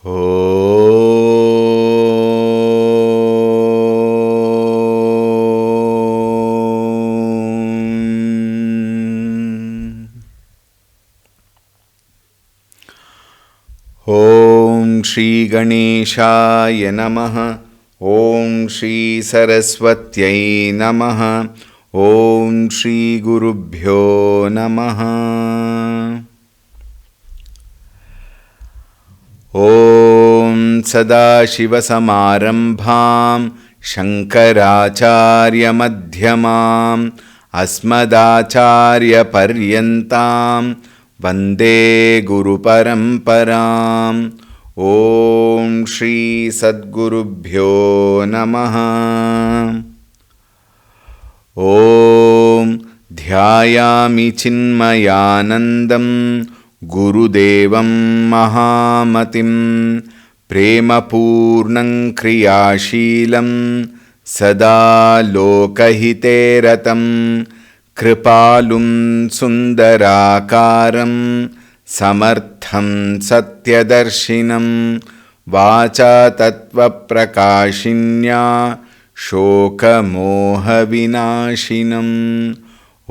ॐ श्री गणेशाय नमः। ॐ श्री सरस्वत्यै नमः। ॐ श्री गुरुभ्यो नमः। ॐ सदाशिवसमारम्भां शङ्कराचार्यमध्यमाम् अस्मदाचार्यपर्यन्तां वन्दे गुरुपरम्पराम्। ॐ श्री सद्गुरुभ्यो नमः। ॐ ध्यायामि चिन्मयानन्दं गुरुदेवं महामतिं प्रेमपूर्णं क्रियाशीलं सदा लोकहिते रतं कृपालुं सुन्दराकारं समर्थं सत्यदर्शिनं वाचा तत्त्वप्रकाशिन्या शोकमोहविनाशिनम्।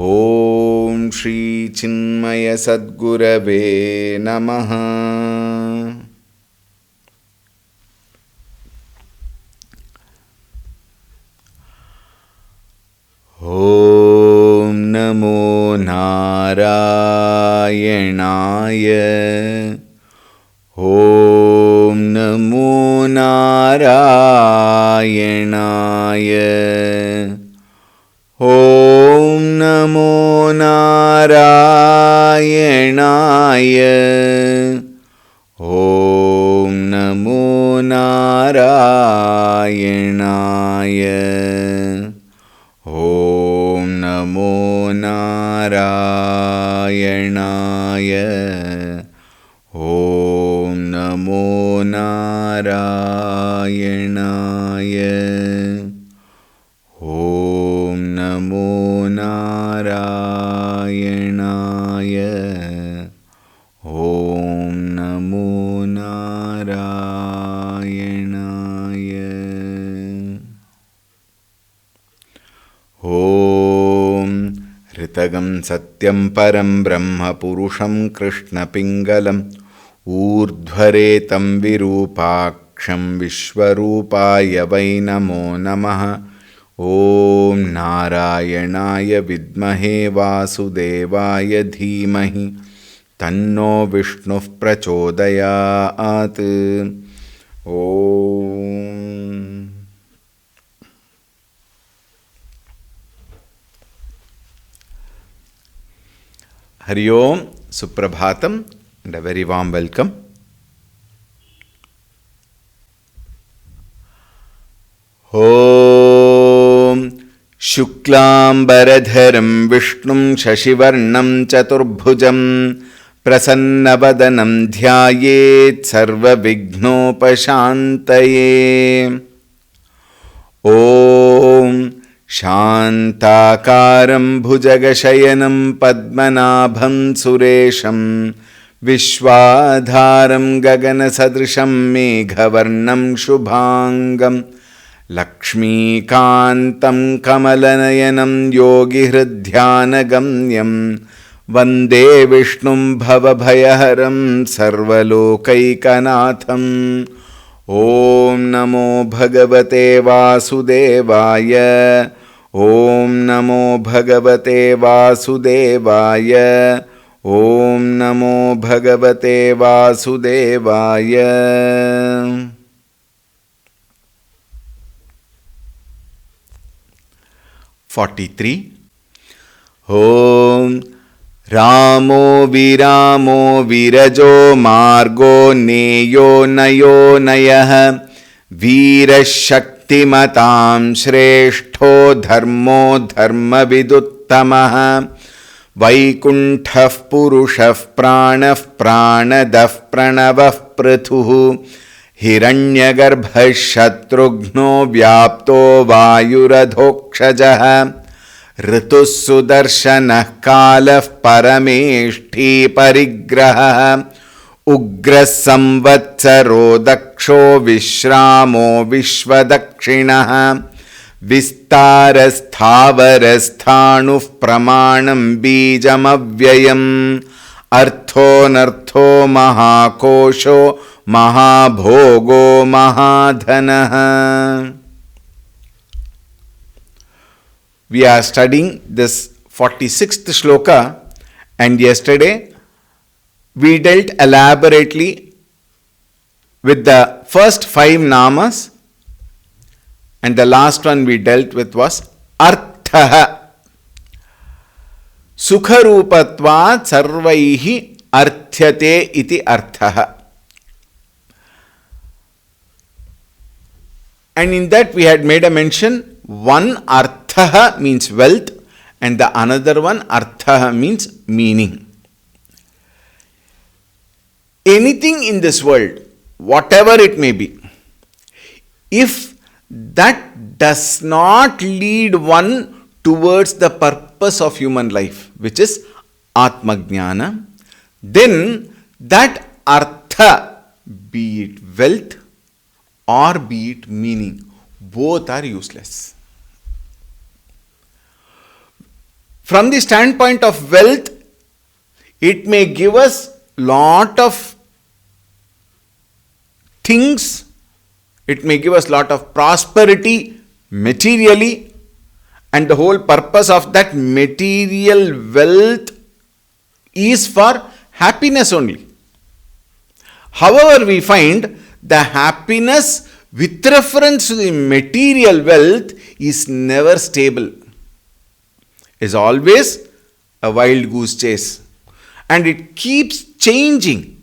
ॐ श्री चिन्मय सद्गुरवे नमः। ॐ नमो नारायणाय। ॐ नमो नारायणाय। ॐ नमो नारायणाय। ॐ नमो नारायणाय। ॐ नमो नारायणाय। ॐ नमो नारायणाय। ॐ नमो नारायणाय। ॐ नमो नारायणाय। ॐ ऋतगं सत्यं परं ब्रह्म पुरुषं कृष्णपिङ्गलम् ऊर्ध्वरेतं विरूपाक्षं विश्वरूपाय वै नमो नमः। ॐ नारायणाय विद्महे वासुदेवाय धीमहि तन्नो विष्णुः प्रचोदयात्। ॐ हरि ओम, Suprabhatam and a very warm welcome. ॐ शुक्लाम्बरधरं विष्णुं शशिवर्णं चतुर्भुजं प्रसन्नवदनं ध्यायेत् सर्वविघ्नोपशान्तये। ॐ शान्ताकारं भुजगशयनं पद्मनाभं सुरेशं विश्वाधारं गगनसदृशं मेघवर्णं शुभांगं लक्ष्मीकान्तं कमलनयनं योगिहृद्ध्यानगम्यं वन्दे विष्णुं भवभयहरं सर्वलोकैकनाथम्। ॐ नमो भगवते वासुदेवाय। ॐ नमो भगवते वासुदेवाय। ॐ नमो भगवते वासुदेवाय। 43 ॐ रामो विरामो विरजो मार्गो नेयो नयो नयः वीरशक्तिमतां श्रेष्ठो धर्मो धर्मविदुत्तमः वैकुण्ठः पुरुषः प्राणः प्राणदः प्रणवः पृथुः हिरण्यगर्भः शत्रुघ्नो व्याप्तो वायुरधोक्षजः ऋतुः सुदर्शनः कालः परमेष्ठी परिग्रहः Ugra samvatsaro daksho vishramo vishvadakshinah vistarasthavarasthanuh pramanam bijamavyayam artho nartho mahakosho mahabhogo mahadhanah. We are studying this 46th shloka, and yesterday we dealt elaborately with the first 5 namas, and the last one we dealt with was arthaha. Sukharupatvat sarvaihi arthyate iti arthaha. And in that we had made a mention, one arthaha means wealth and the another one arthaha means meaning. Anything in this world, whatever it may be, if that does not lead one towards the purpose of human life, which is Atmajnana, then that artha, be it wealth or be it meaning, both are useless. From the standpoint of wealth, it may give us lot of things, it may give us lot of prosperity materially, and the whole purpose of that material wealth is for happiness only. However, we find the happiness with reference to the material wealth is never stable, is always a wild goose chase, and it keeps changing.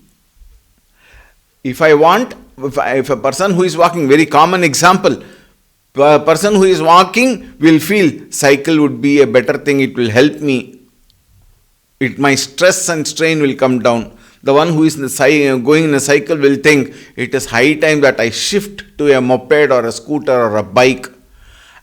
If a person who is walking, very common example, a person who is walking will feel cycle would be a better thing, it will help me, my stress and strain will come down. The one who is going in a cycle will think it is high time that I shift to a moped or a scooter or a bike.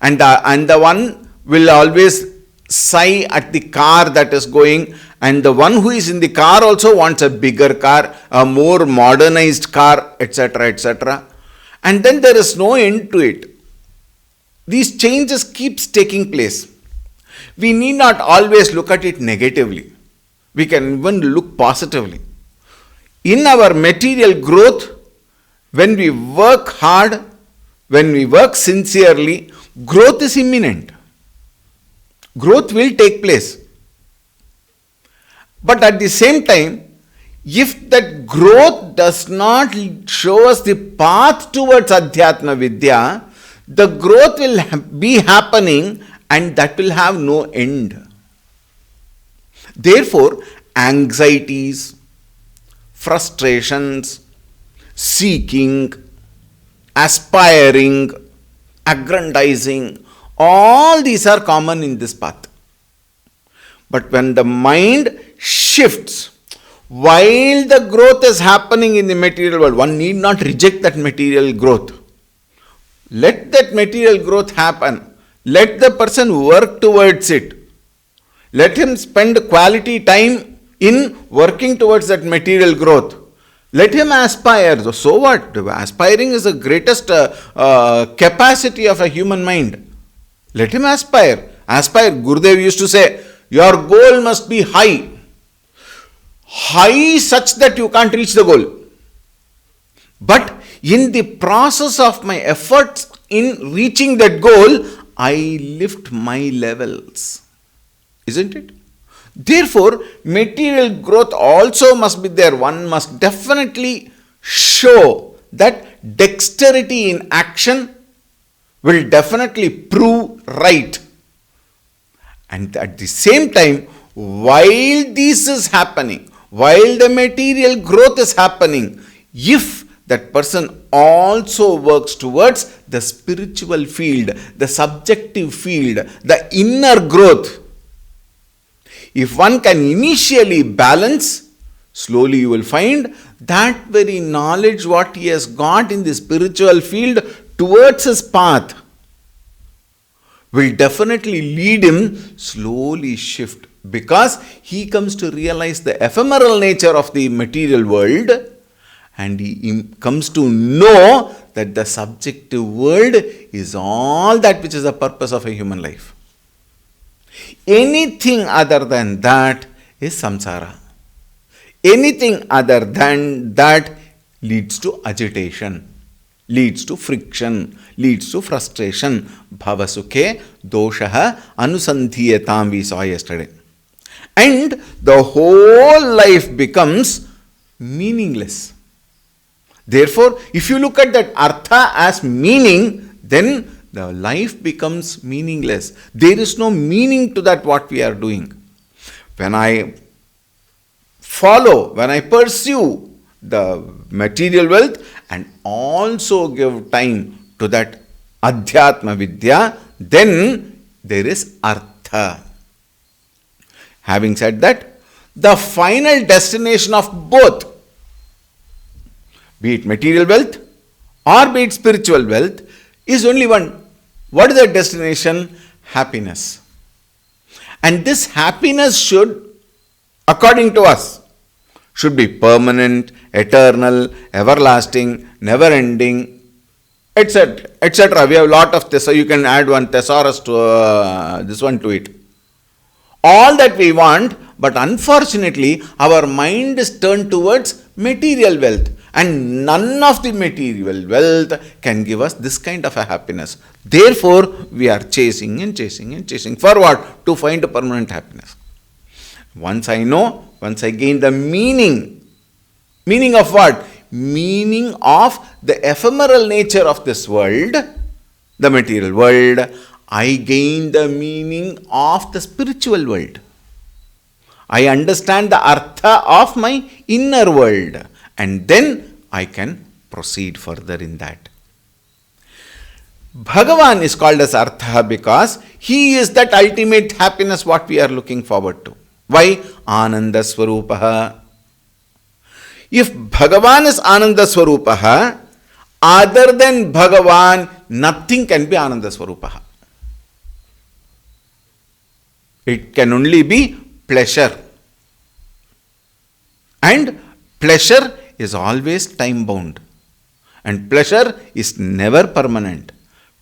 And the one will always sigh at the car that is going, and the one who is in the car also wants a bigger car, a more modernized car, etc., etc. And then there is no end to it. These changes keeps taking place. We need not always look at it negatively. We can even look positively. In our material growth, when we work hard, when we work sincerely, growth is imminent. Growth will take place. But at the same time, if that growth does not show us the path towards Adhyatma Vidya, the growth will be happening and that will have no end. Therefore, anxieties, frustrations, seeking, aspiring, aggrandizing, all these are common in this path. But when the mind shifts, while the growth is happening in the material world, one need not reject that material growth. Let that material growth happen. Let the person work towards it. Let him spend quality time in working towards that material growth. Let him aspire. So what? Aspiring is the greatest capacity of a human mind. Let him aspire. Aspire. Gurudev used to say, your goal must be high. High such that you can't reach the goal. But in the process of my efforts in reaching that goal, I lift my levels. Isn't it? Therefore, material growth also must be there. One must definitely show that dexterity in action will definitely prove right. And at the same time, while this is happening, while the material growth is happening, if that person also works towards the spiritual field, the subjective field, the inner growth, if one can initially balance, slowly you will find that very knowledge what he has got in the spiritual field towards his path will definitely lead him slowly shift. because he comes to realize the ephemeral nature of the material world, and he comes to know that the subjective world is all that which is the purpose of a human life. Anything other than that is samsara. Anything other than that leads to agitation, leads to friction, leads to frustration. Bhavasukhe doshaha anusandhiyatam, we saw yesterday. And the whole life becomes meaningless. Therefore, if you look at that artha as meaning, then the life becomes meaningless. There is no meaning to that what we are doing. When I follow, when I pursue the material wealth and also give time to that adhyatma vidya, then there is artha. Having said that, the final destination of both, be it material wealth or be it spiritual wealth, is only one. What is the destination? Happiness. And this happiness should, according to us, should be permanent, eternal, everlasting, never-ending, etc., etc. We have a lot of this, so you can add one thesaurus to this one to it. All that we want, but unfortunately, our mind is turned towards material wealth. And none of the material wealth can give us this kind of a happiness. Therefore, we are chasing and chasing and chasing. For what? To find a permanent happiness. Once I know, once I gain the meaning. Meaning of what? Meaning of the ephemeral nature of this world, the material world, I gain the meaning of the spiritual world. I understand the artha of my inner world. And then I can proceed further in that. Bhagavan is called as Artha because he is that ultimate happiness what we are looking forward to. Why? Ananda Swarupaha. If Bhagavan is Ananda Swarupaha, other than Bhagavan, nothing can be Ananda Swarupaha. It can only be pleasure. And pleasure is always time bound, and pleasure is never permanent.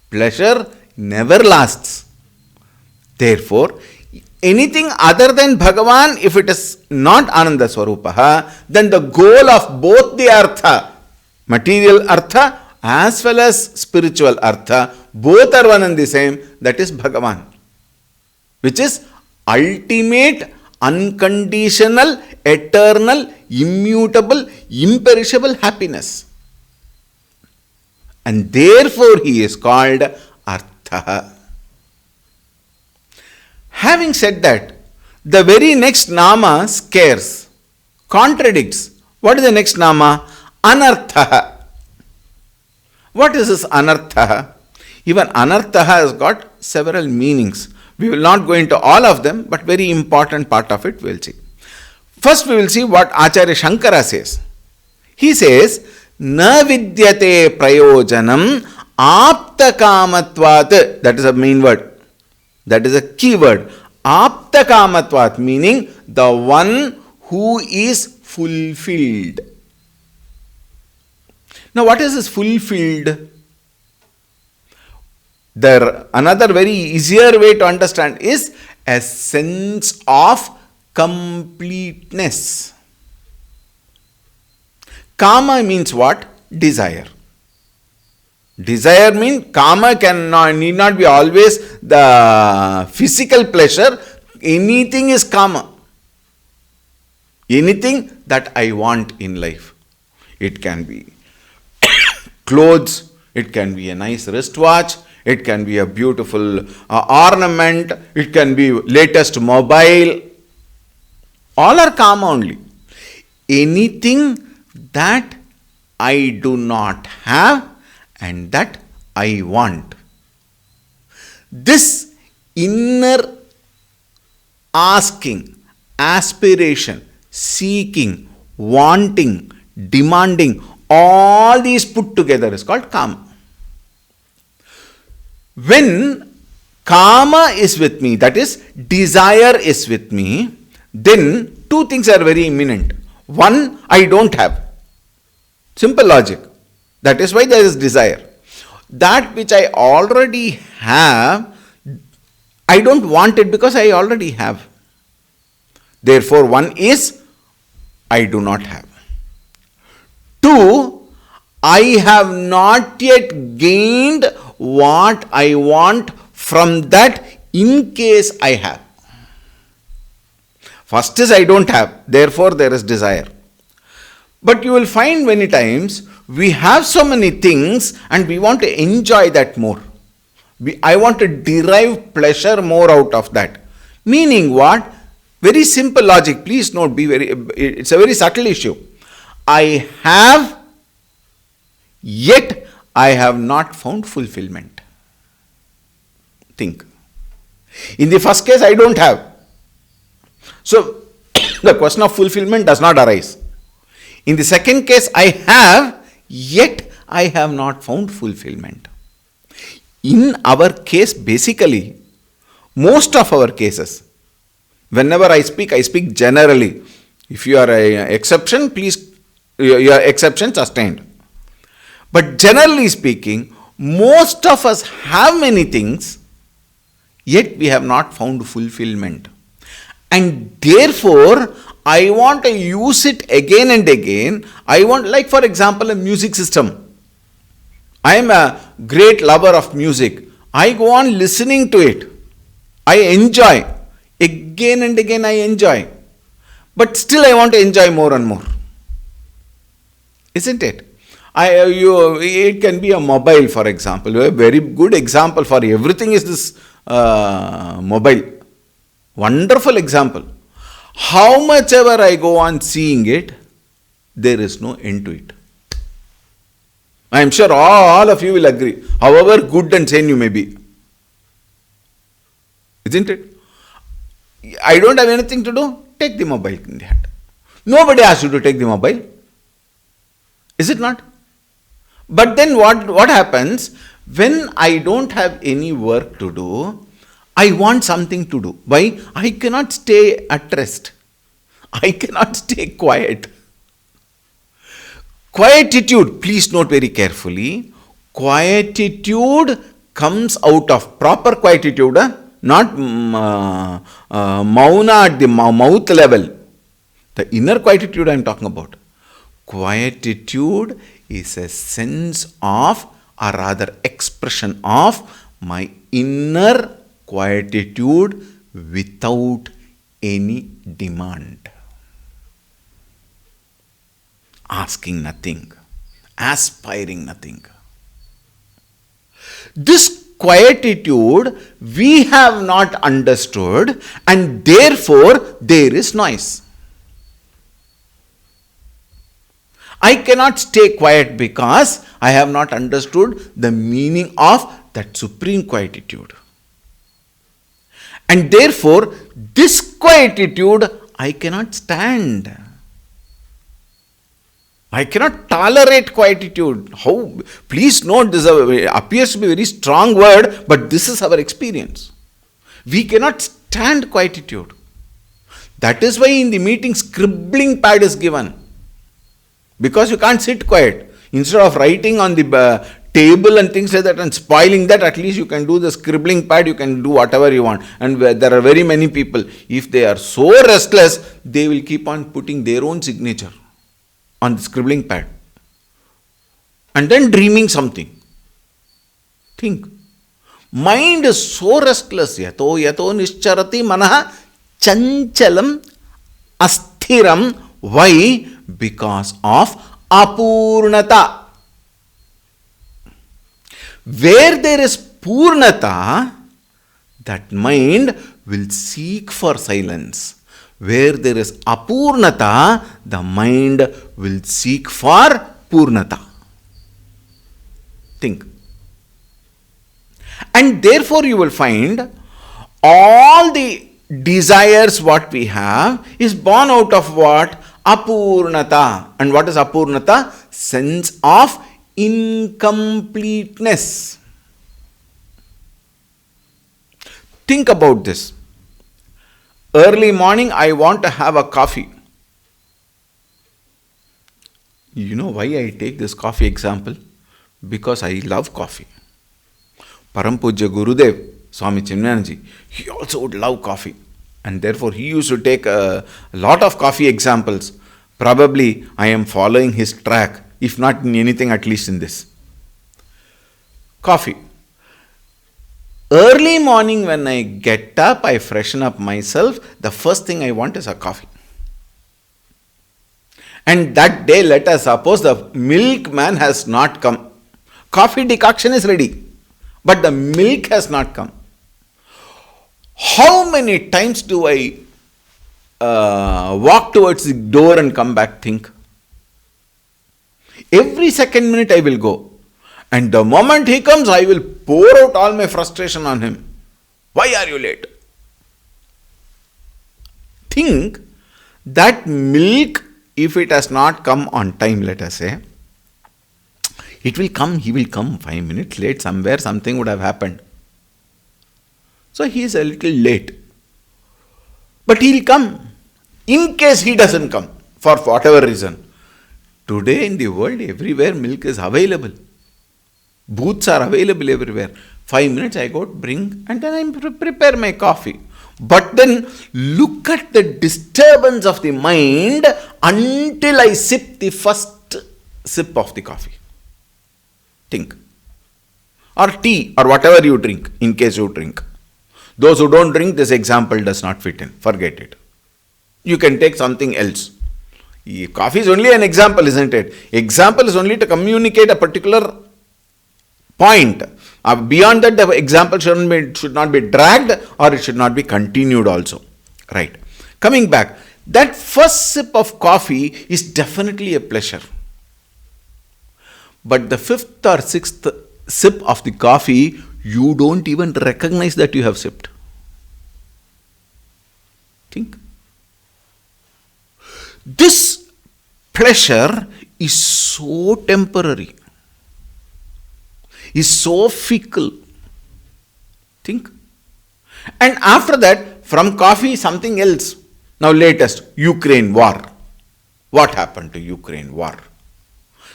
Pleasure never lasts. Therefore, anything other than Bhagavan, if it is not Ananda Swarupaha, then the goal of both the artha, material artha as well as spiritual artha, both are one and the same, that is Bhagavan, which is ultimate, unconditional, eternal, immutable, imperishable happiness. And therefore he is called Artha. Having said that, the very next nama scares, contradicts. What is the next nama? Anartha. What is this Anartha? Even Anartha has got several meanings. We will not go into all of them, but very important part of it we will see. First we will see what Acharya Shankara says. He says, Na vidyate prayojanam apta kamatvat. That is a main word. That is a key word. Apta kamatvat, meaning the one who is fulfilled. Now what is this fulfilled? Another very easier way to understand is a sense of completeness. Kama means what? Desire. Desire means kama need not be always the physical pleasure. Anything is kama. Anything that I want in life. It can be clothes, it can be a nice wristwatch, it can be a beautiful ornament, it can be latest mobile. All are kama only. Anything that I do not have and that I want. This inner asking, aspiration, seeking, wanting, demanding, all these put together is called kama. When Kama is with me, that is, desire is with me, then two things are very imminent. One, I don't have. Simple logic. That is why there is desire. That which I already have, I don't want it because I already have. Therefore, one is, I do not have. Two, I have not yet gained what I want from that in case I have. First is I don't have, therefore there is desire. But you will find many times we have so many things and we want to enjoy that more. I want to derive pleasure more out of that. Meaning what? Very simple logic. Please note, it's a very subtle issue. I have, yet I have not found fulfillment. Think. In the first case, I don't have. So, the question of fulfillment does not arise. In the second case, I have, yet I have not found fulfillment. In our case, basically, most of our cases, whenever I speak generally. If you are an exception, please, your exception sustained. But generally speaking, most of us have many things, yet we have not found fulfillment. And therefore, I want to use it again and again. I want, like for example, a music system. I am a great lover of music. I go on listening to it. I enjoy. Again and again I enjoy. But still I want to enjoy more and more. Isn't it? It can be a mobile, for example. A very good example for everything is this mobile. Wonderful example. How much ever I go on seeing it, there is no end to it. I am sure all of you will agree, however good and sane you may be. Isn't it? I don't have anything to do, take the mobile in the hand. Nobody asks you to take the mobile. Is it not? But then what happens when I don't have any work to do? I want something to do. Why? I cannot stay at rest. I cannot stay quiet. Quietude, please note very carefully, quietude comes out of proper quietude, not mauna at the mouth level. The inner quietude I am talking about. Quietude is a sense of, or rather expression of, my inner quietude without any demand. Asking nothing, aspiring nothing. This quietude we have not understood, and therefore there is noise. I cannot stay quiet because I have not understood the meaning of that supreme quietude. And therefore, this quietude I cannot stand. I cannot tolerate quietude. How? Please note, this appears to be a very strong word, but this is our experience. We cannot stand quietude. That is why in the meeting scribbling pad is given. Because you can't sit quiet. Instead of writing on the table and things like that and spoiling that, at least you can do the scribbling pad, you can do whatever you want. And there are very many people, if they are so restless, they will keep on putting their own signature on the scribbling pad. And then dreaming something. Think. Mind is so restless. Yato nischarati manaha chanchalam asthiram. Why? Because of apurnata. Where there is purnata, that mind will seek for silence. Where there is apurnata, the mind will seek for purnata. Think. And therefore you will find all the desires what we have is born out of what? Apurnata. And what is apurnata? Sense of incompleteness. Think about this. Early morning, I want to have a coffee. You know why I take this coffee example? Because I love coffee. Param Pujya Gurudev, Swami Chinmayanji, he also would love coffee. And therefore, he used to take a lot of coffee examples. Probably, I am following his track, if not in anything, at least in this. Coffee. Early morning when I get up, I freshen up myself, the first thing I want is a coffee. And that day, let us suppose the milkman has not come. Coffee decoction is ready, but the milk has not come. How many times do I walk towards the door and come back? Think. Every second minute I will go. And the moment he comes, I will pour out all my frustration on him. Why are you late? Think that milk, if it has not come on time, let us say, it will come, he will come 5 minutes late, somewhere something would have happened. So he is a little late. But he will come. In case he doesn't come, for whatever reason. Today in the world, everywhere milk is available. Booths are available everywhere. 5 minutes I go, bring, and then I prepare my coffee. But then look at the disturbance of the mind until I sip the first sip of the coffee. Think. Or tea, or whatever you drink, in case you drink. Those who don't drink, this example does not fit in. Forget it. You can take something else. Coffee is only an example, isn't it? Example is only to communicate a particular point. Beyond that, the example should not be dragged, or it should not be continued also. Right. Coming back, that first sip of coffee is definitely a pleasure. But the fifth or sixth sip of the coffee, you don't even recognize that you have sipped. Think. This pleasure is so temporary, is so fickle. Think. And after that, from coffee, something else. Now latest, Ukraine war. What happened to Ukraine war?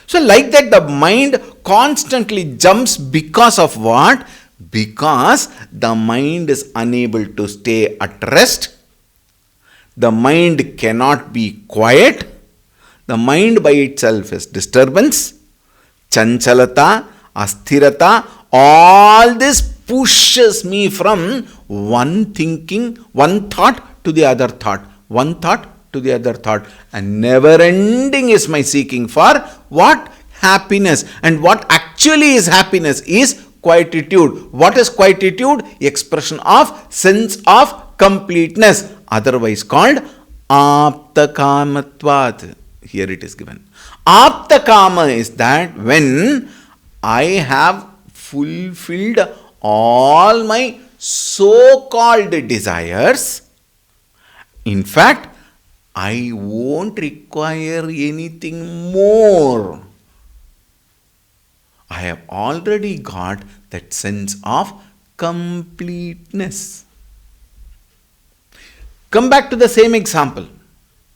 So like that, the mind constantly jumps because of what? Because the mind is unable to stay at rest. The mind cannot be quiet. The mind by itself is disturbance, chanchalata, asthirata. All this pushes me from one thinking, one thought to the other thought, one thought to the other thought, and never ending is my seeking for what? Happiness. And what actually is happiness is quietude. What is quietude? Expression of sense of completeness, otherwise called aptakamatvat. Here it is given. Aptakama is that when I have fulfilled all my so-called desires, in fact, I won't require anything more. I have already got that sense of completeness. Come back to the same example.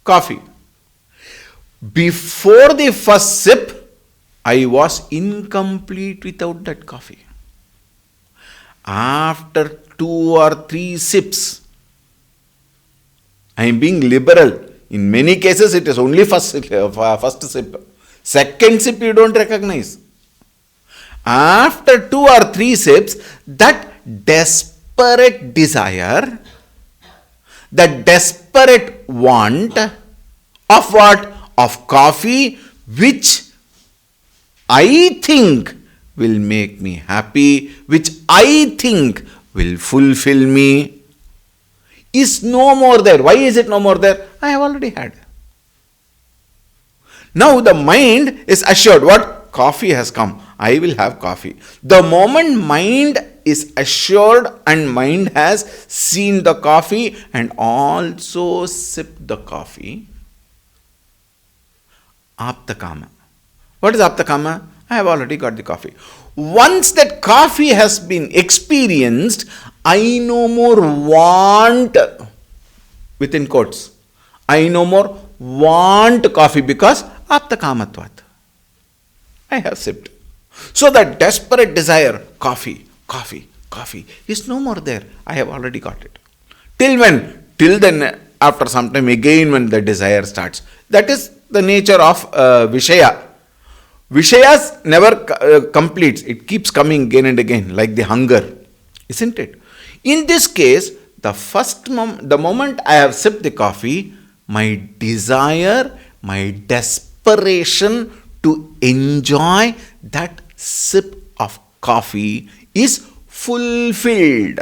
Coffee. Before the first sip, I was incomplete without that coffee. After 2 or 3 sips, I am being liberal. In many cases, it is only first sip. Second sip, you don't recognize. After 2 or 3 sips, that desperate desire, that desperate want of what? Of coffee, which I think will make me happy, which I think will fulfill me, is no more there. Why is it no more there? I have already had. Now the mind is assured what? Coffee has come. I will have coffee. The moment mind is assured and mind has seen the coffee and also sipped the coffee, aptakama. What is aptakama? I have already got the coffee. Once that coffee has been experienced, I no more want, within quotes, I no more want coffee because apta kamatvat. I have sipped. So that desperate desire, coffee, coffee, coffee, is no more there. I have already got it. Till when? Till then, after some time, again when the desire starts. That is the nature of Vishaya. Vishayas never completes. It keeps coming again and again, like the hunger. Isn't it? In this case, the moment I have sipped the coffee, my desire, my desperation to enjoy that sip of coffee is fulfilled.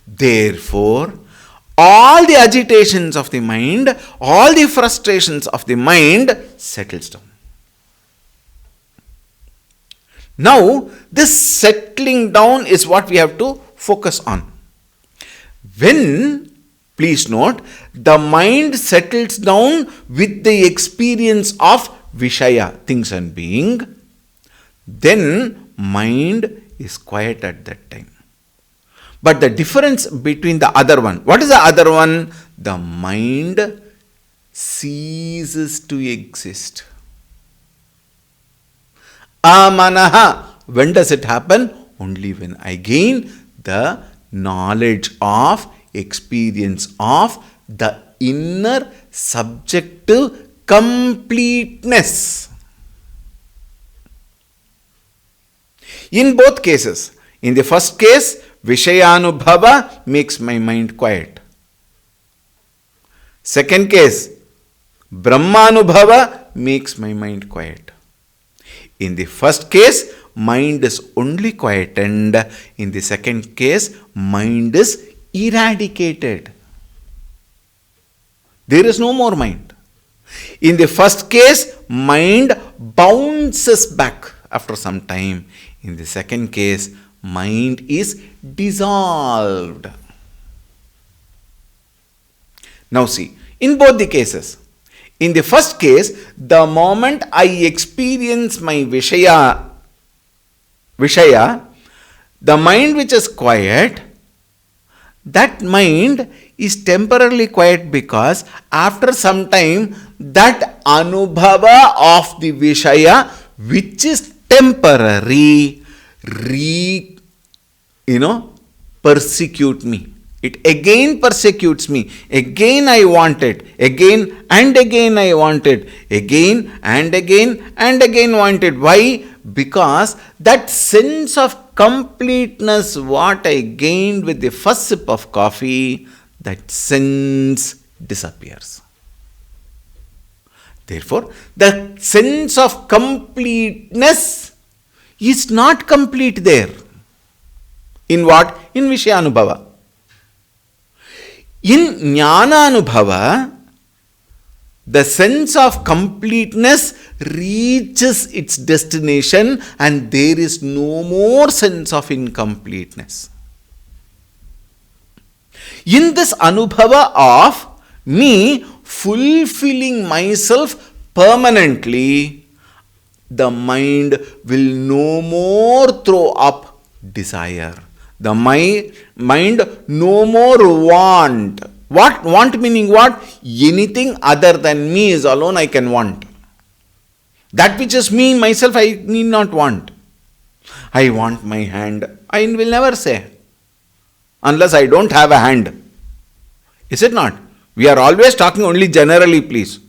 Therefore, all the agitations of the mind, all the frustrations of the mind settles down. Now, this settling down is what we have to focus on. When, please note, the mind settles down with the experience of Vishaya, things and being, then mind is quiet at that time. But the difference between the other one, what is the other one? The mind ceases to exist. Amanaha. When does it happen? Only when I gain the knowledge of, experience of the inner subjective completeness. In both cases, in the first case, Vishayanubhava makes my mind quiet. Second case, Brahmanubhava makes my mind quiet. In the first case, mind is only quietened. In the second case, mind is eradicated. There is no more mind. In the first case, mind bounces back after some time. In the second case, mind is dissolved. Now see, in both the cases, in the first case, the moment I experience my Vishaya, the mind which is quiet, that mind is temporarily quiet because after some time, that Anubhava of the Vishaya, which is temporary, persecute me. It again persecutes me. Again I want it. Again and again I want it. Again and again and again want it. Why? Because that sense of completeness what I gained with the first sip of coffee, that sense disappears. Therefore, the sense of completeness is not complete there. In what? In Vishayanubhava. In Jnananubhava, the sense of completeness reaches its destination and there is no more sense of incompleteness. In this Anubhava of me fulfilling myself permanently, the mind will no more throw up desire. The mind no more want. What? Want meaning what? Anything other than me is alone I can want. That which is me, myself, I need not want. I want my hand. I will never say. Unless I don't have a hand. Is it not? We are always talking only generally, please.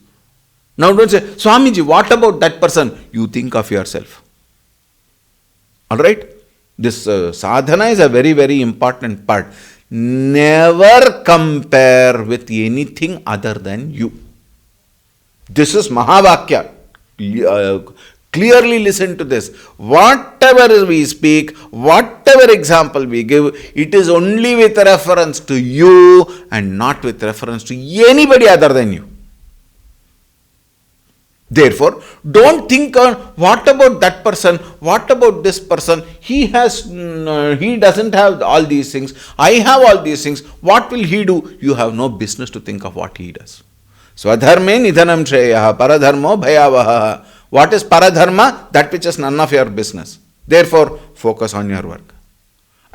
Now don't say, Swamiji, what about that person? You think of yourself. Alright? This sadhana is a very, very important part. Never compare with anything other than you. This is Mahavakya. Clearly listen to this. Whatever we speak, whatever example we give, it is only with reference to you and not with reference to anybody other than you. Therefore, don't think on what about that person, what about this person, he doesn't have all these things, I have all these things, what will he do? You have no business to think of what he does. Swadharme nidhanam shreyaha paradharmo bhayavaha. What is paradharma? That which is none of your business. Therefore, focus on your work.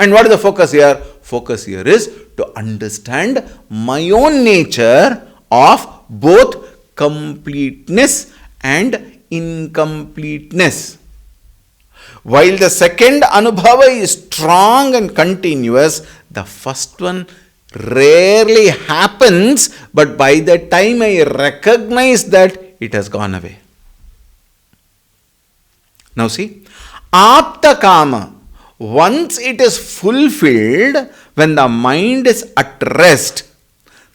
And what is the focus here? Focus here is to understand my own nature of both completeness and incompleteness. While the second anubhava is strong and continuous, the first one rarely happens, but by the time I recognize that, it has gone away. Now see, apta kama, once it is fulfilled, when the mind is at rest,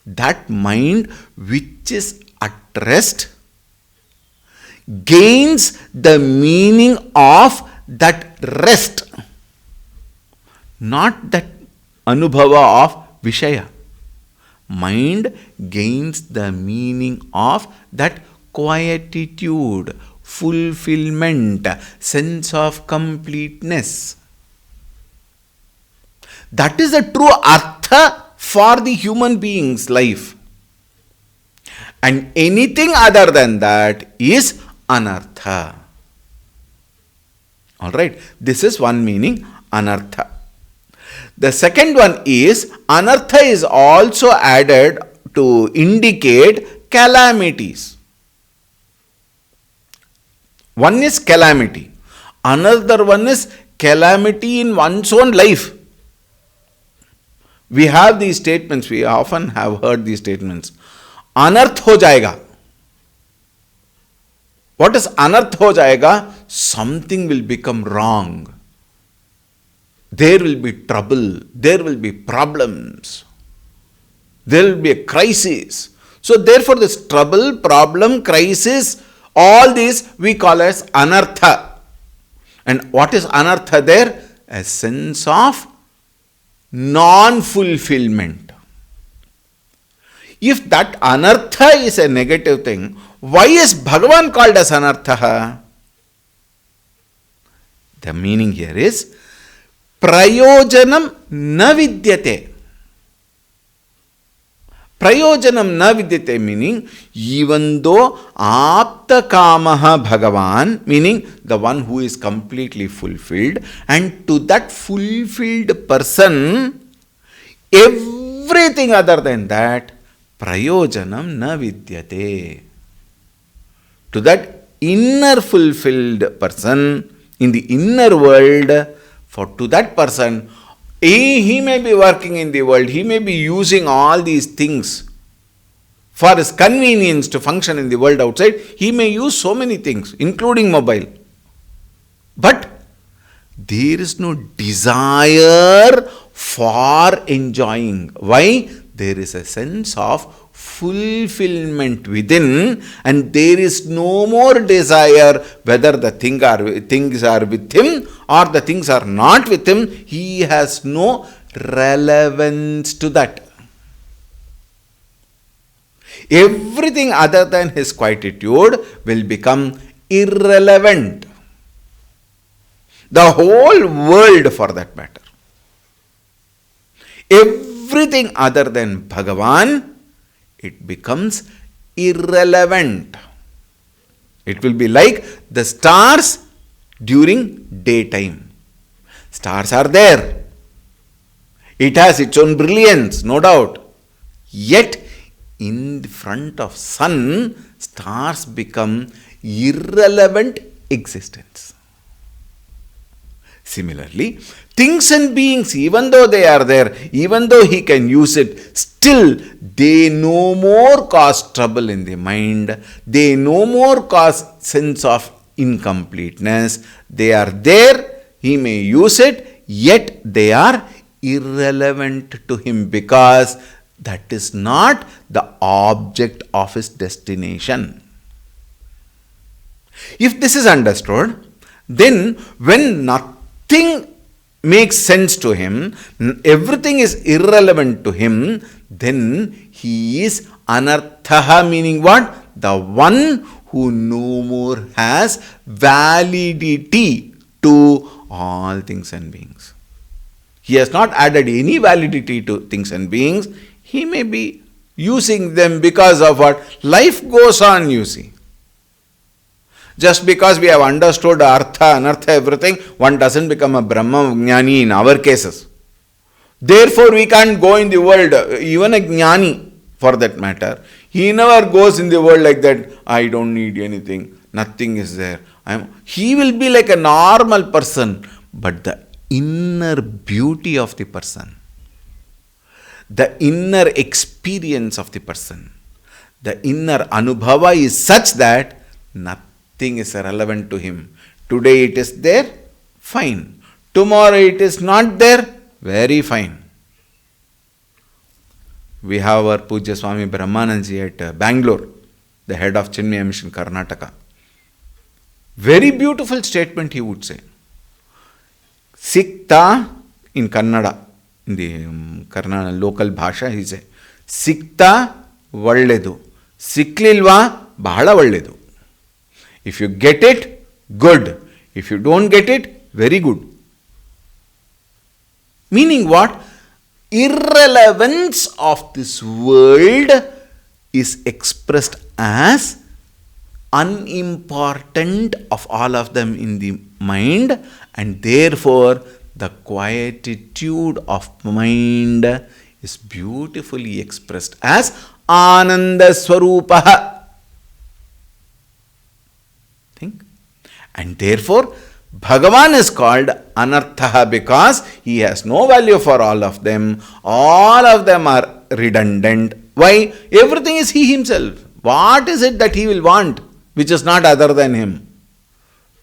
that mind which is at rest gains the meaning of that rest, not that anubhava of Vishaya. Mind gains the meaning of that quietude, fulfillment, sense of completeness. That is the true artha for the human being's life. And anything other than that is anartha. Alright, this is one meaning, anartha. The second one is, anartha is also added to indicate calamities. One is calamity. Another one is calamity in one's own life. We have these statements, we often have heard these statements. Anarth ho jayega. What is anarth ho jayega? Something will become wrong. There will be trouble. There will be problems. There will be a crisis. So therefore this trouble, problem, crisis, all these we call as anartha. And what is anartha there? A sense of non-fulfillment. If that anartha is a negative thing, why is Bhagavan called as anartha? The meaning here is prayojanam na vidyate. Prayojanam na vidyate meaning, even though apta kamaha Bhagavan, meaning the one who is completely fulfilled, and to that fulfilled person, everything other than that, prayojanam na vidyate. To that inner fulfilled person, in the inner world, for to that person, he may be working in the world, he may be using all these things for his convenience to function in the world outside. He may use so many things, including mobile. But there is no desire for enjoying. Why? There is a sense of fulfillment within, and there is no more desire whether the things are with him or the things are not with him. He has no relevance to that. Everything other than his quietude will become irrelevant. The whole world, for that matter. Everything other than Bhagavan, it becomes irrelevant. It will be like the stars during daytime. Stars are there. It has its own brilliance, no doubt. Yet, in front of sun, stars become irrelevant existence. Similarly, things and beings, even though they are there, even though he can use it, still they no more cause trouble in the mind. They no more cause sense of incompleteness. They are there, he may use it, yet they are irrelevant to him because that is not the object of his destination. If this is understood, then when nothing makes sense to him, everything is irrelevant to him, then he is anartha, meaning what? The one who no more has validity to all things and beings. He has not added any validity to things and beings. He may be using them because of what? Life goes on, you see. Just because we have understood artha, anartha, everything, one doesn't become a Brahma Jnani in our cases. Therefore, we can't go in the world, even a jnani for that matter. He never goes in the world like that, I don't need anything, nothing is there. He will be like a normal person, but the inner beauty of the person, the inner experience of the person, the inner anubhava is such that nothing is relevant to him. Today it is there, fine. Tomorrow it is not there, very fine. We have our Pujya Swami Brahmananji at Bangalore, the head of Chinmaya Mission Karnataka. Very beautiful statement he would say. Sikta in Kannada, in the Kannada local bhasha, he say, Sikta valledu, Siklilva bahala valledu. If you get it, good. If you don't get it, very good. Meaning what? Irrelevance of this world is expressed as unimportant of all of them in the mind, and therefore the quietude of mind is beautifully expressed as Ananda Swarupaha. Think? And therefore Bhagavan is called Anarthaha because he has no value for all of them. All of them are redundant. Why? Everything is he himself. What is it that he will want which is not other than him?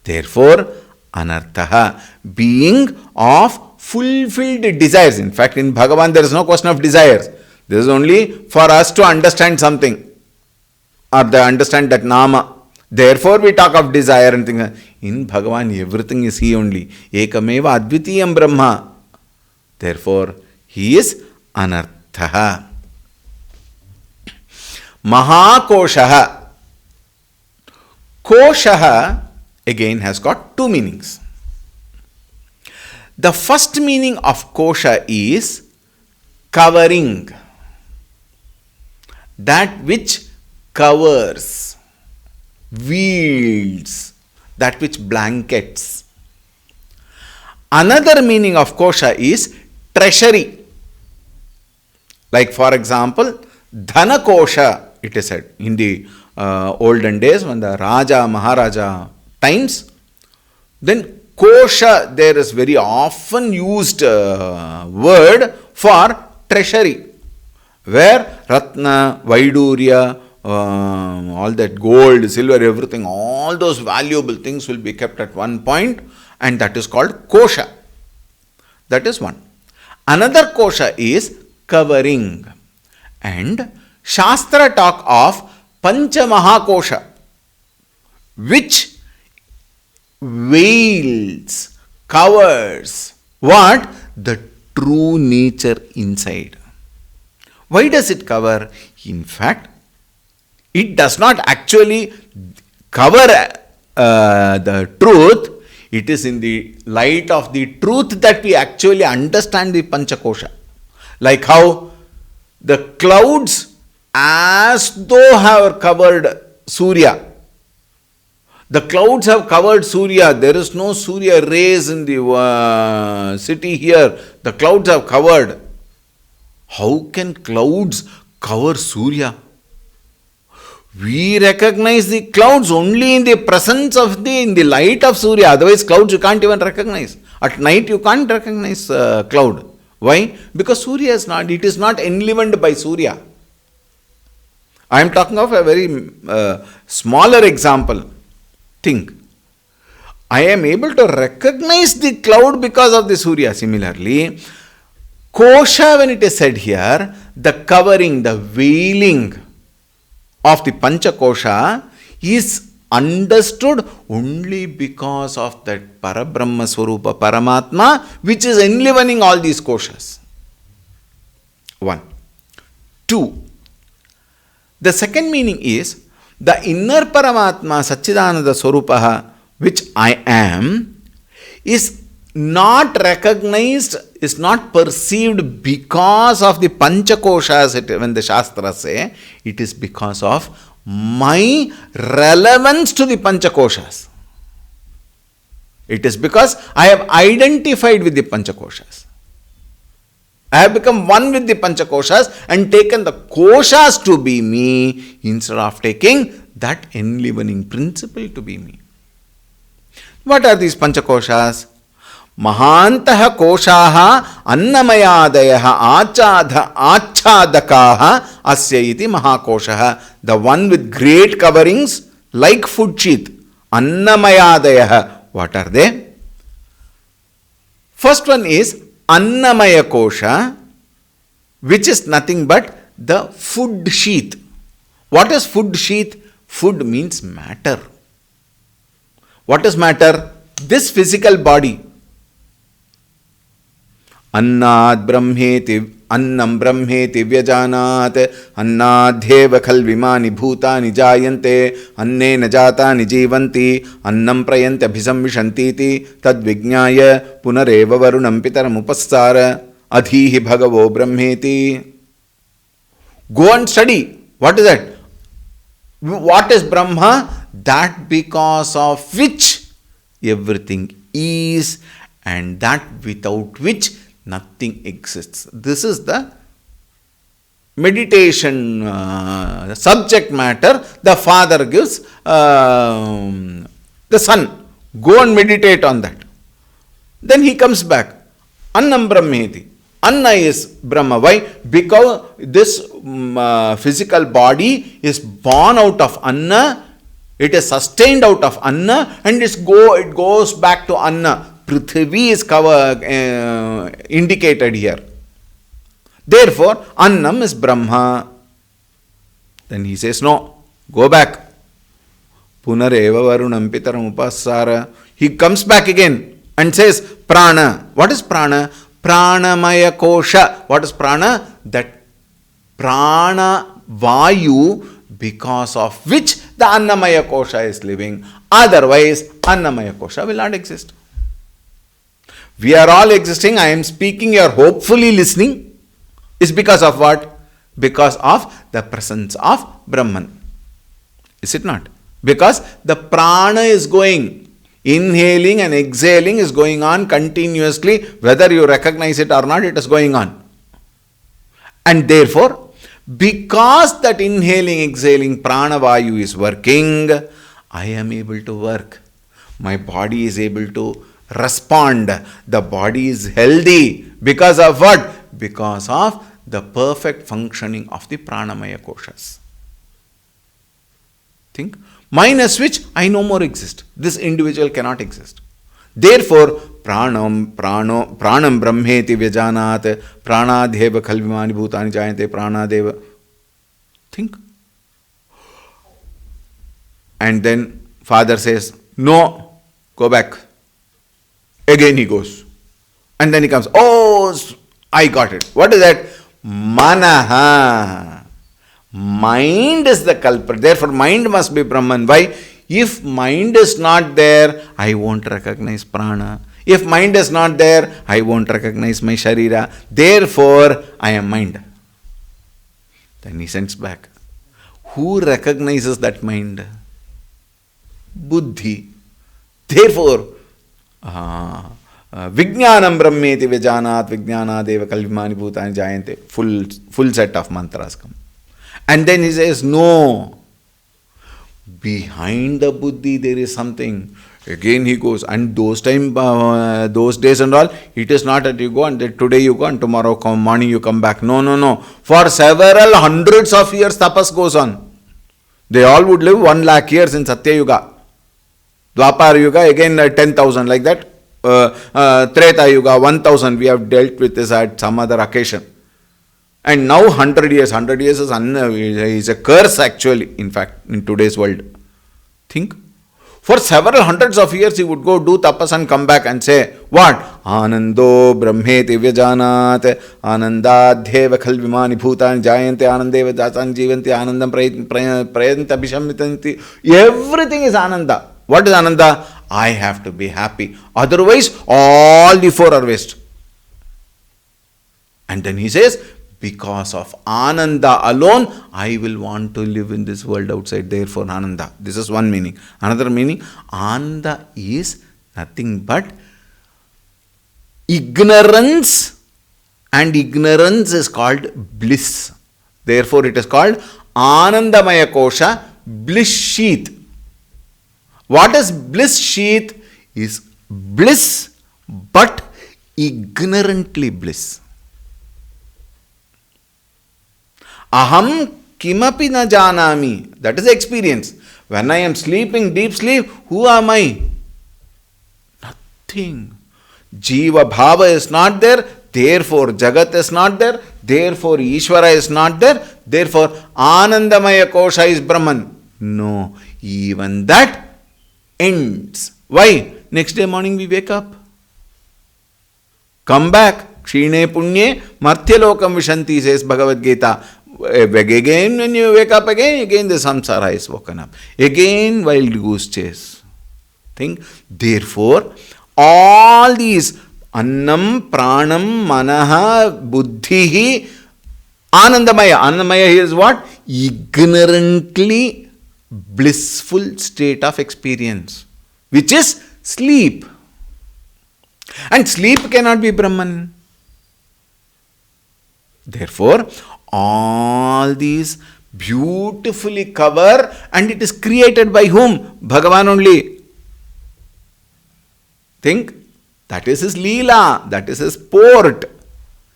Therefore, Anarthaha, being of fulfilled desires. In fact, in Bhagavan there is no question of desires. This is only for us to understand something or to understand that nama. Therefore, we talk of desire and things. In Bhagavan, everything is he only. Ekameva advitiyam Brahma. Therefore, he is Anarthaha. Mahakoshaha. Koshaha again has got two meanings. The first meaning of kosha is covering. That which covers, wields, that which blankets. Another meaning of kosha is treasury. Like for example, Dhana kosha, it is said in the olden days when the Raja, Maharaja times, then kosha there is very often used word for treasury, where Ratna, Vaidurya, all that gold, silver, everything, all those valuable things will be kept at one point, and that is called kosha. That is one. Another kosha is covering. And Shastra talk of Pancha Mahakosha, which veils, covers what? The true nature inside. Why does it cover? In fact, it does not actually cover the truth. It is in the light of the truth that we actually understand the Panchakosha. Like how the clouds as though have covered Surya. The clouds have covered Surya. There is no Surya rays in the city here. The clouds have covered. How can clouds cover Surya? We recognize the clouds only in the presence of in the light of Surya. Otherwise, clouds you can't even recognize. At night, you can't recognize cloud. Why? Because Surya is not, it is not enlivened by Surya. I am talking of a very smaller example. Think. I am able to recognize the cloud because of the Surya. Similarly, kosha, when it is said here, the covering, the veiling of the Panchakosha is understood only because of that Parabrahma Swarupa Paramatma, which is enlivening all these koshas. 1. 2. The second meaning is the inner Paramatma Satchidananda Swarupaha, which I am, is not recognized, is not perceived because of the Panchakoshas. When the Shastras say, it is because of my relevance to the Panchakoshas. It is because I have identified with the Panchakoshas. I have become one with the Panchakoshas and taken the koshas to be me instead of taking that enlivening principle to be me. What are these Panchakoshas? Mahantaha koshaha annamayaadayaha achadakaha asya iti mahakoshaha. The one with great coverings like food sheath. Annamayadayaha. What are they? First one is Annamaya Kosha, which is nothing but the food sheath. What is food sheath? Food means matter. What is matter? This physical body. Annad brahmeti annam brahmeti vyajanat annadhyeva khalvimani bhutani jayante annena jatani jivanti annam prayante abhisamvishantiti tadvijnaya punareva varunam pitaram upassara adhihi bhagavo brahmeti. Go and study. What is that? What is Brahma? That because of which everything is, and that without which nothing exists. This is the meditation subject matter the father gives the son. Go and meditate on that. Then he comes back. Annam brahmeti. Anna is Brahma. Why? Because this physical body is born out of Anna, it is sustained out of Anna, and it goes back to Anna. Prithvi is indicated here. Therefore, Annam is Brahma. Then he says, no, go back. Punareva varunam pitaram upassara. He comes back again and says, Prana. What is Prana? Pranamaya kosha. What is Prana? That Prana Vayu, because of which the Annamaya kosha is living. Otherwise, Annamaya kosha will not exist. We are all existing. I am speaking. You are hopefully listening. Is because of what? Because of the presence of Brahman. Is it not? Because the prana is going. Inhaling and exhaling is going on continuously. Whether you recognize it or not, it is going on. And therefore, because that inhaling, exhaling prana vayu is working, I am able to work. My body is able to respond. The body is healthy. Because of what? Because of the perfect functioning of the pranamaya koshas. Think. Minus which I no more exist. This individual cannot exist. Therefore, pranam brahmeti vyajanat pranadheva khalvimani bhutani jayante pranadeva. Think. And then father says, no, go back. Again he goes. And then he comes, oh, I got it. What is that? Manaha. Mind is the culprit. Therefore, mind must be Brahman. Why? If mind is not there, I won't recognize prana. If mind is not there, I won't recognize my sharira. Therefore, I am mind. Then he sends back. Who recognizes that mind? Buddhi. Therefore, Vijnanam brahmeti vijanat vijnanadeva kalvimani bhutani jayante. Full set of mantras come. And then he says, no. Behind the buddhi there is something. Again he goes. And those days and all, it is not that you go and today you go and tomorrow morning you come back. No. For several hundreds of years tapas goes on. They all would live 1 lakh years in Satya Yuga. Dwapar Yuga, again 10,000 like that. Treta Yuga, 1,000 we have dealt with this at some other occasion. And now 100 years. 100 years is a curse actually, in fact, in today's world. Think. For several hundreds of years he would go do tapas and come back and say, what? Anando brahmeti vyajanat anandadhyeva khalvimani bhutani jayante anandeva jatani jivanti anandam prayanta abhishammitanti. Everything is ananda. What is ananda? I have to be happy. Otherwise, all the four are waste. And then he says, because of Ananda alone, I will want to live in this world outside. Therefore, Ananda. This is one meaning. Another meaning, Ananda is nothing but ignorance and ignorance is called bliss. Therefore, it is called Anandamaya Kosha, bliss sheath. What is bliss sheath? Is bliss, but ignorantly bliss. Aham kimapi na janami. That is the experience. When I am sleeping deep sleep, who am I? Nothing. Jiva bhava is not there, therefore Jagat is not there, therefore Ishvara is not there, therefore Anandamaya Kosha is Brahman. No, even that ends. Why? Next day morning we wake up. Come back. Kshine punye martyalokam vishanti, says Bhagavad Gita. Again, when you wake up again the samsara is woken up. Again, wild goose chase. Think. Therefore, all these annam, pranam, manaha, buddhihi, anandamaya. Anandamaya here is what? Ignorantly blissful state of experience, which is sleep. And sleep cannot be Brahman. Therefore, all these beautifully cover, and it is created by whom? Bhagavan only. Think, that is his Leela, that is his sport.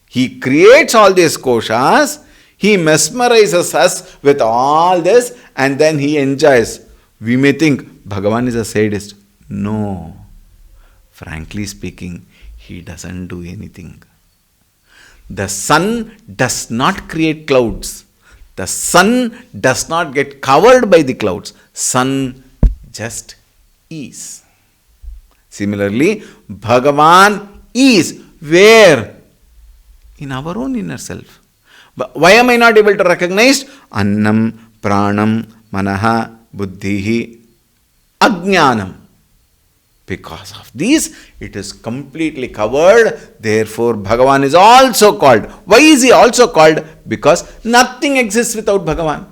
He creates all these koshas, he mesmerizes us with all this, and then he enjoys. We may think Bhagavan is a sadist. No. Frankly speaking, he doesn't do anything. The sun does not create clouds. The sun does not get covered by the clouds. Sun just is. Similarly, Bhagavan is where? In our own inner self. But why am I not able to recognize? Annam, pranam, manaha, buddhihi, ajnanam. Because of these, it is completely covered. Therefore, Bhagavan is also called. Why is he also called? Because nothing exists without Bhagavan.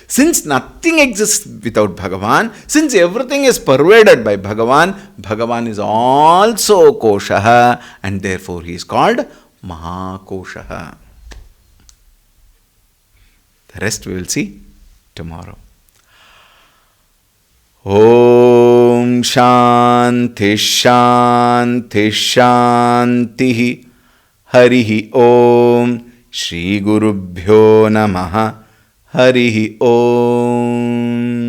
Since nothing exists without Bhagavan, since everything is pervaded by Bhagavan, Bhagavan is also Koshaha, and therefore he is called Mahakoshaha. The rest we will see tomorrow. Om Shanti Shanti Shanti Harihi Om Shri Gurubhyo Namaha Harihi Om.